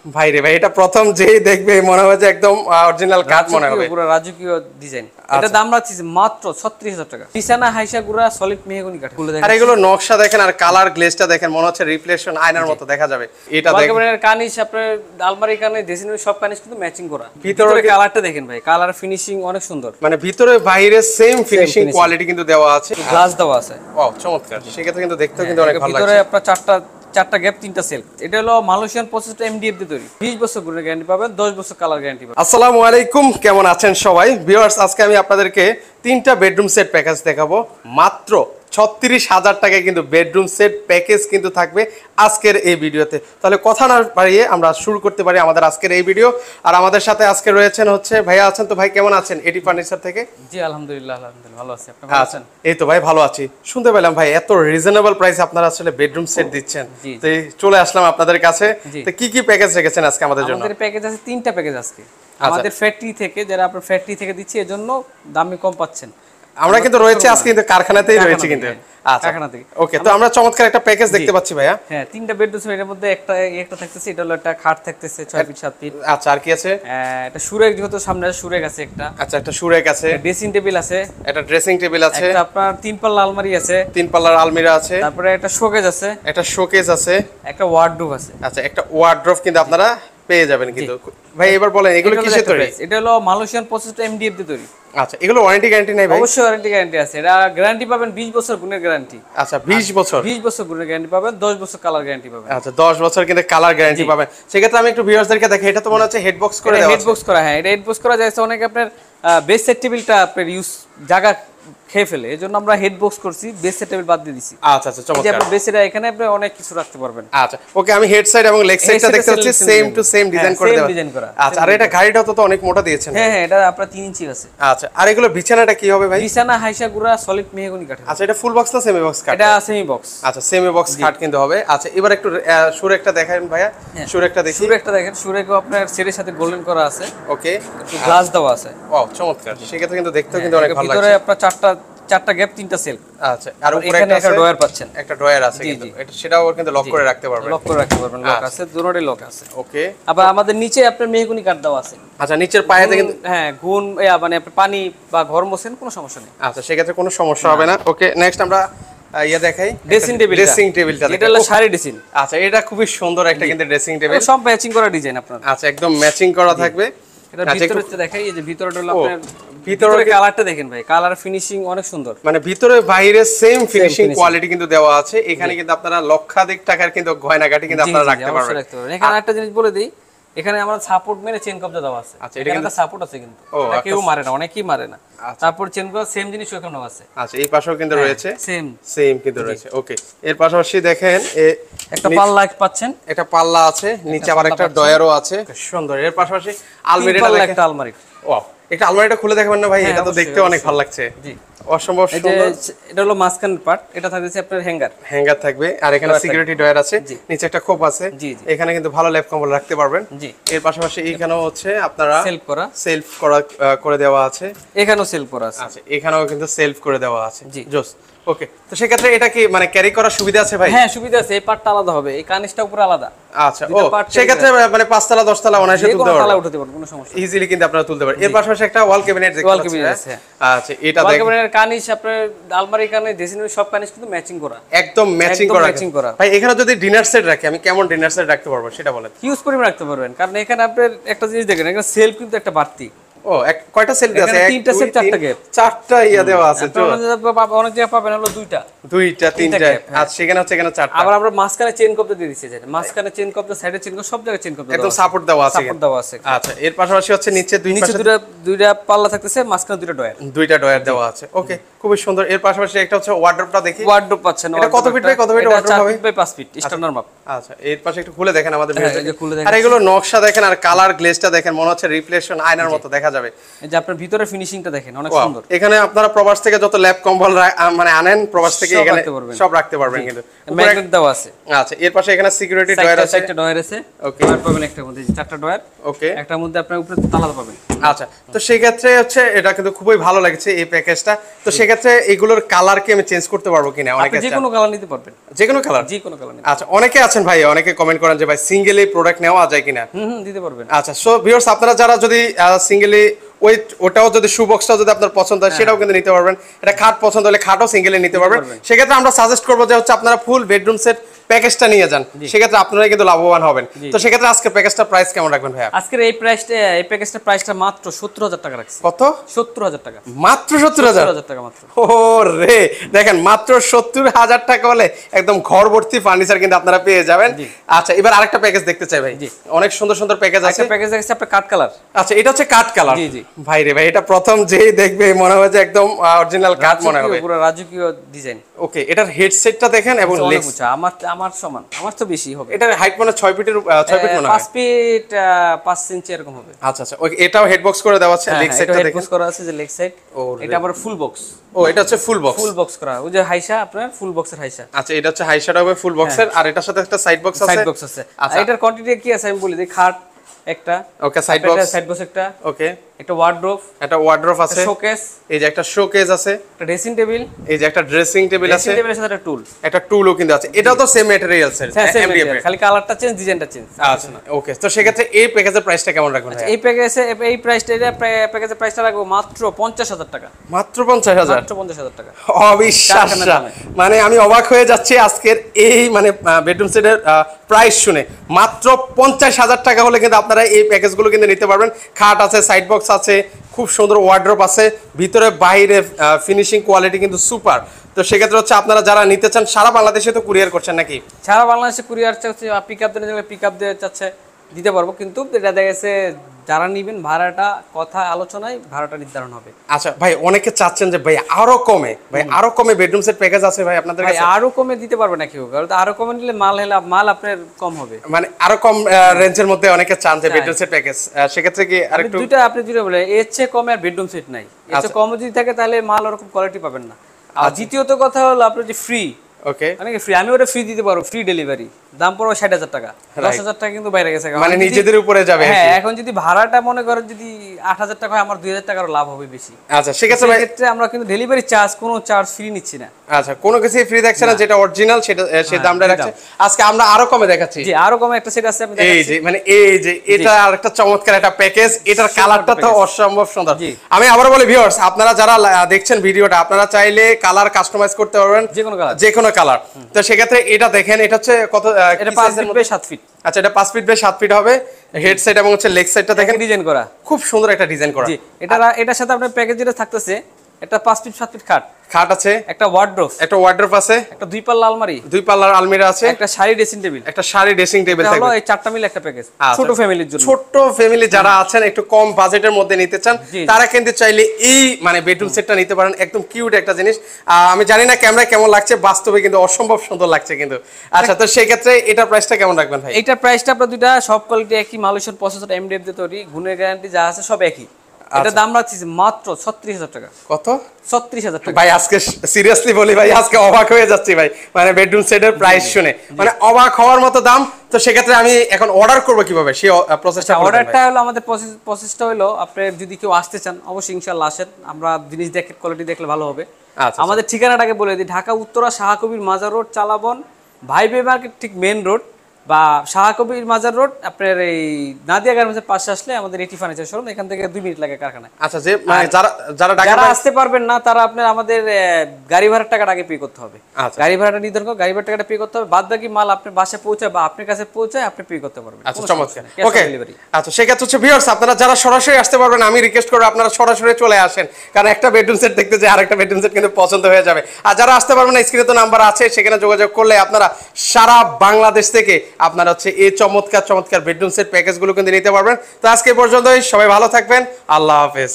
ভাই রে ভাই, এটা প্রথম যেই দেখবে মনে হবে যে একদম অরিজিনাল কাঠ মনে হবে। পুরো রাজকীয় ডিজাইন। এটা দাম রাখছি মাত্র 36000 টাকা। বিছানা হাইসা গুড়া সলিড মেহগনি কাঠ। আর এগুলো নকশা দেখেন আর কালার গ্লেজটা দেখেন, মনে হচ্ছে রিফ্লেকশন আয়নার মতো দেখা যাবে। এটা দেখেন কানিশ, আপনার আলমারি কানে ড্রেসিং রুম সব কানিশ কিন্তু ম্যাচিং করা। ভিতরে কালারটা দেখেন ভাই, কালার ফিনিশিং অনেক সুন্দর। মানে ভিতরে বাইরে সেম ফিনিশিং কোয়ালিটি কিন্তু দেওয়া আছে, গ্লাস দেওয়া আছে। ওয়াও চমৎকার। সেক্ষেত্রে কিন্তু দেখতেও কিন্তু অনেক ভালো লাগছে। ভিতরে আপনার চারটা গ্যাপ, 3টা সেলফ। এটা হলো মালয়েশিয়ান প্রসেসড এমডিএফ দিয়ে তৈরি। 20 বছর গুণের গ্যারান্টি পাবেন, 10 বছর কালার গ্যারান্টি পাবেন। আসসালামু আলাইকুম, কেমন আছেন সবাই ভিউয়ার্স? আজকে আমি আপনাদেরকে 3টা বেডরুম সেট প্যাকেজ দেখাবো। মাত্র 36,000 টাকায় কিন্তু বেডরুম সেট প্যাকেজ কিন্তু থাকবে আজকের এই ভিডিওতে। তাহলে কথা না বাড়িয়ে আমরা শুরু করতে পারি আমাদের আজকের এই ভিডিও। আর আমাদের সাথে আজকে রয়েছেন হচ্ছে ভাইয়া আছেন। তো ভাই কেমন আছেন এটি ফার্নিচার থেকে? জি আলহামদুলিল্লাহ ভালো আছি। আপনি ভালো আছেন? এই তো ভাই ভালো আছি। শুনতে পেলাম ভাই এত রিজনেবল প্রাইসে আপনারা আসলে বেডরুম সেট দিচ্ছেন, তো চলে আসলাম আপনাদের কাছে। তো কি কি প্যাকেজ রেখেছেন আজকে আমাদের জন্য? আমাদের প্যাকেজ আছে 3টা প্যাকেজ আজকে আমাদের ফ্যাক্টরি থেকে, যারা আপনার ফ্যাক্টরি থেকে দিচ্ছি এজন্য দামে কম পাচ্ছেন। আমরা কিন্তু রয়েছে আজকে কিন্তু কারখানাতেই রয়েছে কিন্তু। আচ্ছা কারখানা থেকে। ওকে, তো আমরা চমৎকার একটা প্যাকেজ দেখতে পাচ্ছি ভাইয়া। হ্যাঁ 3টা বেডরুম সেটের মধ্যে একটা থাকতেছে, এটা হলো একটা খাট থাকতেছে 6 ফিট 7 ফিট। আচ্ছা আর কি আছে? এটা সুরেক, যেহেতু সামনে সুরেক আছে একটা। আচ্ছা একটা সুরেক আছে, ড্রেসিং টেবিল আছে, একটা ড্রেসিং টেবিল আছে, একটা আপনার 3 পাল্লা আলমারি আছে, 3 পাল্লার আলমিরা আছে, তারপরে একটা শোকেস আছে, একটা শোকেস আছে, একটা ওয়ার্ডরোব আছে। আচ্ছা একটা ওয়ার্ডরোব কিন্তু আপনারা পেয়ে যাবেন কিন্তু। ভাই এবার বলেন এগুলো কিসের তৈরি? এটা হলো মালয়েশিয়ান প্রসেসড এমডিএফ দিয়ে তৈরি। আচ্ছা এগুলো ওয়ারেন্টি গ্যারান্টি নাই ভাই? অবশ্যই ওয়ারেন্টি গ্যারান্টি আছে। এটা গ্যারান্টি পাবেন 20 বছর গুণের গ্যারান্টি। আচ্ছা 20 বছর গুণের গ্যারান্টি পাবেন, 10 বছর কালার গ্যারান্টি পাবেন। আচ্ছা 10 বছর কিন্তু কালার গ্যারান্টি পাবেন। সেক্ষেত্রে আমি একটু ভিউয়ার্সদেরকে দেখাই, এটা তো মনে হচ্ছে হেডবক্স করে দেওয়া আছে। হেডবক্স করা, হ্যাঁ এটা হেডবক্স করা যায়। অনেক আপনার বেস সেট টেবিলটা আপনার ইউজ জায়গা খেয়ে ফেলে, এজন্য আমরা হেডবক্স করছি, বেস সেট টেবিল বাদ দিয়ে দিছি। আচ্ছা আচ্ছা চমৎকার। আপনার বেস এটা এখানে আপনি অনেক কিছু রাখতে পারবেন। আচ্ছা ওকে, আমি হেড সাইড এবং লেগ সাইডটা দেখতে পাচ্ছি সেম টু সেম ডিজাইন করে দেওয়া। আচ্ছা আর এটা গাড়িটাও তো অনেক মোটা দিয়েছেন। হ্যাঁ হ্যাঁ এটা আপনার 3 ইঞ্চি আছে। আচ্ছা আর এগুলো বিছানাটা কি হবে ভাই? বিছানা হাইসা গুড়া সলিড মেহগনি কাঠ। আচ্ছা এটা ফুল বক্স না সেমি বক্স কাঠ? এটা সেমি বক্স। আচ্ছা সেমি বক্স কাঠ কিন্তু হবে। আচ্ছা এবার একটু সুরেকটা দেখান ভাইয়া। সুরেকটা দেখি। সুরেকটা দেখেন, সুরেকও আপনার সেটের সাথে গোল্ডেন করা আছে। ওকে, একটু গ্লাস দেওয়া আছে। ওয়াও চমৎকার। সেক্ষেত্রে কিন্তু দেখতেও কিন্তু অনেক ভালো লাগছে। ভিতরে আপনার চারটা গ্যাপ, 3টা সেলফ। আচ্ছা আর উপরে একটা ড্রয়ার পাচ্ছেন। একটা ড্রয়ার আছে কিন্তু এটা, সেটাও কিন্তু লক করে রাখতে পারবেন। লক করে রাখতে পারবেন, লক আছে, দুটোরই লক আছে। ওকে, আবার আমাদের নিচে আপনার মেহগনি কাঠ দেওয়া আছে। আচ্ছা নিচের পায়াতে কিন্তু হ্যাঁ গুণ মানে পানি বা ঘর মোছেন কোনো সমস্যা নেই। আচ্ছা সেক্ষেত্রে কোনো সমস্যা হবে না। ওকে নেক্সট আমরা দেখাই ড্রেসিং টেবিলটা। এটা হলো শাড়ি ড্রেসিং। আচ্ছা এটা খুবই সুন্দর একটা কিন্তু ড্রেসিং টেবিল, সব ম্যাচিং করা ডিজাইন আপনার। আচ্ছা একদম ম্যাচিং করা থাকবে। এটা ভিতরে দেখাই, এই যে ভিতরটা হলো আপনার, ভিতরে কালারটা দেখেন ভাই, কালার ফিনিশিং অনেক সুন্দর। মানে ভিতরে বাইরে সেম ফিনিশিং কোয়ালিটি কিন্তু দেওয়া আছে। এখানে কিন্তু আপনারা লক্ষাধিক টাকার কিন্তু গয়নাগাটি কিন্তু আপনারা রাখতে পারবেন। এখানে একটা জিনিস বলে দেই, এখানে আমরা সাপোর্ট মেরে চেন কবজা দেওয়া আছে। আচ্ছা এটা কিন্তু সাপোর্ট আছে কিন্তু, কেউ মারে না, অনেকেই মারে না। তারপর চেন কবজা সেম জিনিস ওখানে আছে। আচ্ছা এই পাশেও কিন্তু রয়েছে সেম কিন্তু রয়েছে। ওকে এর পাশাপাশি দেখেন একটা পাল্লা পাচ্ছেন, একটা পাল্লা আছে, নিচে আবার একটা ডয়ারও আছে, সুন্দর। এর পাশাপাশি আলমারিটা, একটা আলমারি। ওয়াও একটা আলমারিটা খুলে দেখাবেন না ভাই? এটা তো দেখতে অনেক ভালো লাগছে। জি অসম্ভব সুন্দর। এটা হলো মাঝখানের পার্ট, এটা থাকছে আপনার হ্যাঙ্গার থাকবে, আর এখানে সিকিউরিটি ডয়ার আছে, নিচে একটা খোপ আছে। এখানে কিন্তু ভালো ল্যাপ কম্বল রাখতে পারবেন। এর পাশাপাশি এখানেও হচ্ছে আপনারা সেলফ করা করে দেওয়া আছে। এখানেও সেলফ করা আছে। আচ্ছা এখানেও কিন্তু সেলফ করে দেওয়া আছে। জোস। ওকে তো সেক্ষেত্রে এটা কি মানে ক্যারি করার সুবিধা আছে ভাই? হ্যাঁ সুবিধা আছে, এই পার্টটা আলাদা হবে, এই কানিসটা উপরে আলাদা। আচ্ছা ও সেক্ষেত্রে মানে 5 তলা 10 তলা অনায়াসে তুলতে পারবেন, তলা উঠাতে পারবেন, কোনো সমস্যা ইজিলি কিন্তু আপনারা তুলতে পারবেন। এর পাশাপাশি একটা ওয়াল ক্যাবিনেট দেখতে পাচ্ছেন। আচ্ছা এটা দেখেন, ওয়াল ক্যাবিনেটের কানিস আপনার আলমারি কানে ড্রেসিং রুম সব কানিস কিন্তু ম্যাচিং করা, একদম ম্যাচিং করা। ভাই এখানে যদি ডিনার সেট রাখি, আমি কেমন ডিনার সেট রাখতে পারবো সেটা বলেন? হিউজ পরিমাণ রাখতে পারবেন, কারণ এখানে আপনার একটা জিনিস দেখেন, এখানে সেলফ কিন্তু একটা বাড়তি। ও কয়টা সেলফ আছে? 3টা সেলফ, 4টা গ্যাপ, 4টা দেওয়া আছে। তো অনেক জায়গা পাবেন হলো 2টা 3টা। আর সেখানে হচ্ছে এখানে 4টা। আবার আমরা মাঝখানে চেইন কবজা দিয়ে দিয়েছি, মাঝখানে চেইন কবজা, সাইডে চেইন কবজা, সব জায়গায় চেইন কবজা একদম সাপোর্ট দেওয়া আছে। আচ্ছা এর পাশাপাশি হচ্ছে নিচে দুইটা পাল্লা থাকতেছে, মাঝখানে দুইটা ডয়ার দেওয়া আছে। ওকে খুবই সুন্দর। এর পাশাপাশি একটা হচ্ছে ওয়ার্ডরোবটা দেখি। ওয়ার্ডরোব পাচ্ছেন। এটা কত ফিট বাই কত ফিট ওয়ার্ডরোব হবে? 4 ফিট বাই 5 ফিট স্ট্যান্ডার্ড মাপ। আচ্ছা এর পাশে একটু খুলে দেখেন আমাদের ভিডিওতে। আর এগুলো নকশা দেখেন আর কালার গ্লেজটা দেখেন, মনে হচ্ছে রিফ্লেকশন আয়নার মতো দেখা যাবে। এই যে আপনার ভিতরে ফিনিশিংটা দেখেন, অনেক সুন্দর। এখানে আপনারা প্রবাস থেকে যত ল্যাপ কম্বল মানে আনেন প্রবাস থেকে, এখানে সব রাখতে পারবেন কিন্তু। ম্যাগনেট দেওয়া আছে। আচ্ছা এর পাশে এখানে সিকিউরিটি ডয়ার আছে, একটা ডয়ার আছে। ওকে আর পাবেন একটার মধ্যে 4টা ডয়ার। ওকে একটার মধ্যে আপনার উপরে তালা পাবেন। আচ্ছা তো সেই ক্ষেত্রে হচ্ছে এটা কিন্তু খুবই ভালো লাগছে এই প্যাকেজটা। তো সেই সেক্ষেত্রে এগুলোর কালার কি আমি চেঞ্জ করতে পারবো কিনা? অনেকে যে কোনো কালার নিতে পারবেন, যে কোনো কালার। যে কোনো কালার। আচ্ছা, অনেকে আছেন ভাই, অনেকে কমেন্ট করেন যে ভাই সিঙ্গেলি প্রোডাক্ট নেওয়া যায় কিনা? দিতে পারবেন। আচ্ছা, সো ভিউয়ার্স আপনারা যারা যদি সিঙ্গেলি ওটাও যদি শু বক্সটাও যদি আপনার পছন্দ হয় সেটাও কিন্তু নিতে পারবেন। এটা খাট পছন্দ হলে খাটও সিঙ্গেলি নিতে পারবেন। সেক্ষেত্রে আমরা সাজেস্ট করবো যে হচ্ছে আপনারা ফুল বেডরুম সেট প্যাকেজটা নিয়ে যান, সেক্ষেত্রে আপনারা কিন্তু লাভবান হবেন। তো সেক্ষেত্রে আজকে প্যাকেজটা প্রাইস কেমন রাখবেন ভাইয়া? আজকের এই প্যাকেজটা প্রাইসটা মাত্র 70,000 টাকা রাখছি। কত? 70,000 টাকা মাত্র 70,000 টাকা মাত্র। ও রে, দেখেন মাত্র 70,000 টাকা হলে একদম ঘর ভর্তি ফার্নিচার কিন্তু আপনারা পেয়ে যাবেন। আচ্ছা, এবার আরেকটা প্যাকেজ দেখতে চাই ভাই। অনেক সুন্দর সুন্দর প্যাকেজ আছে। একটা প্যাকেজ আছে আপনার কাট কালার। আচ্ছা, এটা হচ্ছে কাট কালার। জি জি ভাই রে ভাই, এটা প্রথম যেই দেখবে মনে হবে যে একদম অরিজিনাল কাট মনে হবে, পুরো রাজকীয় ডিজাইন। ওকে, এটার হেডসেটটা দেখেন এবং লেগস আমার সমান, আমার তো বেশি হবে। এটার হাইট মানে 6 ফিটের 6 ফিট মনে হয়, 5 ফিট 5 ইঞ্চি এরকম হবে। আচ্ছা আচ্ছা, ওকে, এটাও হেড বক্স করে দেওয়া আছে। লেগ সাইডটা দেখেন, হেড বক্স করা আছে যে লেগ সাইড। এটা আবার ফুল বক্স। ও, এটা হচ্ছে ফুল বক্স। ফুল বক্স করা, ওই যে হাইসা আপনার ফুল বক্সের হাইসা। আচ্ছা, এটা হচ্ছে হাইশাটা হবে ফুল বক্সের, আর এটার সাথে একটা সাইড বক্স আছে। সাইড বক্স আছে। আচ্ছা, এটার কোয়ান্টিটি কি আছে আমি বলি দিই। খাট একটা, ওকে, সাইড বক্স একটা, ওকে, একটা ওয়ার্ডরোব, একটা ওয়ার্ডরোব আছে, শোকেস, এই যে একটা শোকেস আছে, একটা ড্রেসিং টেবিল, এই যে একটা ড্রেসিং টেবিল আছে, ড্রেসিং টেবিলের সাথে একটা টুল, একটা টুলও কিন্তু আছে। এটাও তো সেম ম্যাটেরিয়ালস এর, এমডিএফ এর, খালি কালারটা চেঞ্জ, ডিজাইনটা চেঞ্জ। আচ্ছা, ওকে, তো সেক্ষেত্রে এই প্যাকেজের প্রাইসটা কেমন রাখবেন? এই প্যাকেজের প্রাইসটা রাখবো মাত্র 50,000 টাকা। মাত্র 50,000? মাত্র 50,000 টাকা। অবিশ্বাস্য, মানে আমি অবাক হয়ে যাচ্ছি আজকের এই মানে বেডরুম সেটের প্রাইস শুনে। মাত্র 50,000 টাকা হলে কিন্তু আপনারা এই প্যাকেজগুলো কিন্তু নিতে পারবেন। খাট আছে, সাইড বক্স আছে, খুব সুন্দর ওয়ার্ড্রোব আছে, ভিতরে বাইরে ফিনিশিং কোয়ালিটি কিন্তু সুপার। তো সেক্ষেত্রে হচ্ছে আপনারা যারা নিতে চান, সারা বাংলাদেশে তো কুরিয়ার করছেন নাকি? সারা বাংলাদেশে কুরিয়ার চাচ্ছে, পিকআপ দিতে চাচ্ছে দিতে পারবো, কিন্তু এটা দেখা গেছে যারা নিবেন ভাড়াটা কথা আলোচনায় ভাড়াটা নির্ধারণ হবে। আচ্ছা ভাই, অনেকে চাচ্ছেন যে ভাই আরো কমে, ভাই আরো কমে বেডরুম সেট প্যাকেজ আছে ভাই আপনাদের কাছে? আরো কমে দিতে পারবে না কেউ, কারণ আরো কমে নিলে মাল আপনার কম হবে। মানে আরো কম রেঞ্জের মধ্যে অনেকে চান যে বেডরুম সেট প্যাকেজ, সেক্ষেত্রে কি আরেকটু আপনি দুইটা বলে এর চেয়ে কমে আর বেডরুম সেট নাই। এর চেয়ে কম যদি থাকে তাহলে মাল ওরকম কোয়ালিটি পাবেন না। আর দ্বিতীয়ত কথা হলো আপনার যে ফ্রি, ওকে, অনেকে ফ্রি, আমি ওটা ফ্রি দিতে পারবো, ফ্রি ডেলিভারি, দাম পড়বে 60,000 টাকা। 10,000 টাকা কিন্তু বাইরে গেছে, মানে নিজেদের উপরে যাবে। হ্যাঁ, এখন যদি ভাড়াটা মনে করেন যদি 8,000 টাকা হয়, আমার 2,000 টাকার লাভ হবে বেশি। আচ্ছা, সেক্ষেত্রে আমরা কিন্তু ডেলিভারি চার্জ কোনো চার্জ ফ্রি নিচ্ছি না। আচ্ছা, কোনো কিছু ফ্রি দেখছেন না, যেটা অরিজিনাল সেটা সে দামটা রাখছে। আজকে আমরা আরো কমে দেখাচ্ছি। জি, আরো কমে একটা সেট আছে আমি দেখাচ্ছি। এই যে মানে এই যে এটা আরেকটা চমৎকার একটা প্যাকেজ, এটার কালারটা তো অসম্ভব সুন্দর। আমি আবার বলি ভিউয়ার্স, আপনারা যারা দেখছেন ভিডিওটা, আপনারা চাইলে কালার কাস্টমাইজ করতে পারবেন, যে কোনো কালার। তো সেক্ষেত্রে এটা দেখেন, এটা হচ্ছে কত? এটা 5 ফিট বাই 7 ফিট। আচ্ছা, এটা 5 ফিট বাই 7 ফিট হবে। হেডসেট এবং হচ্ছে লেগ সাইডটা দেখেন ডিজাইন করা, খুব সুন্দর একটা ডিজাইন করা। জি, এটার সাথে আপনার প্যাকেজ যেটা থাকতেছে, এটা 5 ফিট 7 ফিট খাট আছে, একটা ওয়ার্ডরোব আছে, একটা 2 পাল্লা আলমারি, 2 পাল্লার আলমিরা আছে, একটা শাড়ি ড্রেসিং টেবিল, একটা শাড়ি ড্রেসিং টেবিল থাকবে। এই চারটা মিলে একটা প্যাকেজ, ছোট ফ্যামিলির জন্য। ছোট ফ্যামিলি যারা আছেন, একটু কম বাজেটের মধ্যে নিতে চান, তারা কিন্তু চাইলে এই মানে বেডরুম সেটটা নিতে পারেন। একদম কিউট একটা জিনিস। আমি জানি না ক্যামেরায় কেমন লাগছে, বাস্তবে কিন্তু অসম্ভব সুন্দর লাগছে কিন্তু। আচ্ছা, তো সেই ক্ষেত্রে এটার প্রাইসটা কেমন রাখবেন ভাই? এটার প্রাইসটা আপনার দুইটা সব কোয়ালিটি একই, মালয়েশিয়ান প্রসেসর এমডিএফ দিয়ে তৈরি, গুণের গ্যারান্টি যা আছে সব একই। এটা দাম রাখছি মাত্র 36,000 টাকা। কত? 36,000 টাকা। ভাই আজকে সিরিয়াসলি বলি ভাই, আজকে অবাক হয়ে যাচ্ছি ভাই, মানে বেডরুম সেটের প্রাইস শুনে মানে অবাক হওয়ার মতো দাম। তো সেক্ষেত্রে আমি এখন অর্ডার করব কিভাবে, সেই প্রসেসটা? অর্ডারটা হলো আমাদের প্রসেসটা হলো, আপনি যদি কেউ আসতে চান অবশ্যই ইনশাআল্লাহ আসেন, আমরা জিনিস দেখে কোয়ালিটি দেখলে ভালো হবে। আমাদের ঠিকানাটাকে বলে দিই, ঢাকা উত্তরা শাহকবির মাজার রোড, চালাবন ভাইবে মার্কেট ঠিক মেইন রোড, বা শাহকবির মাজার রোড আপনার এই নাদিয়া গার্মেন্টসের পাশে আসলে আমাদের এটি ফার্নিচার শোরুম, এখান থেকে 2 মিনিট লাগে কারখানায়। আচ্ছা, যে মানে যারা আসতে পারবেন না তারা আপনার আমাদের গাড়ি ভাড়ার টাকাটা আগে পে করতে হবে। গাড়ি ভাড়াটা নির্ধারণ করে গাড়ি ভাড়ার টাকাটা পে করতে হবে, বাদ বাকি মাল আপনার বাসায় পৌঁছায় বা আপনার কাছে পৌঁছায় আপনি পে করতে পারবেন। আচ্ছা, চমৎকার। ওকে, আচ্ছা, সেক্ষেত্রে হচ্ছে ভিউয়ার্স, আপনারা যারা সরাসরি আসতে পারবেন, আমি রিকোয়েস্ট করব আপনারা সরাসরি চলে আসেন, কারণ একটা বেডরুম সেট দেখতে যে আরেকটা বেডরুম সেট কিন্তু পছন্দ হয়ে যাবে। আর যারা আসতে পারবেন না, স্ক্রিনে তো নাম্বার আছে, সেখানে যোগাযোগ করলে আপনারা সারা বাংলাদেশ থেকে আপনারা হচ্ছে এই চমৎকার বেডরুম সেট প্যাকেজগুলো কিন্তু নিতে পারবেন। তো আজকে পর্যন্তই, সবাই ভালো থাকবেন, আল্লাহ হাফেজ।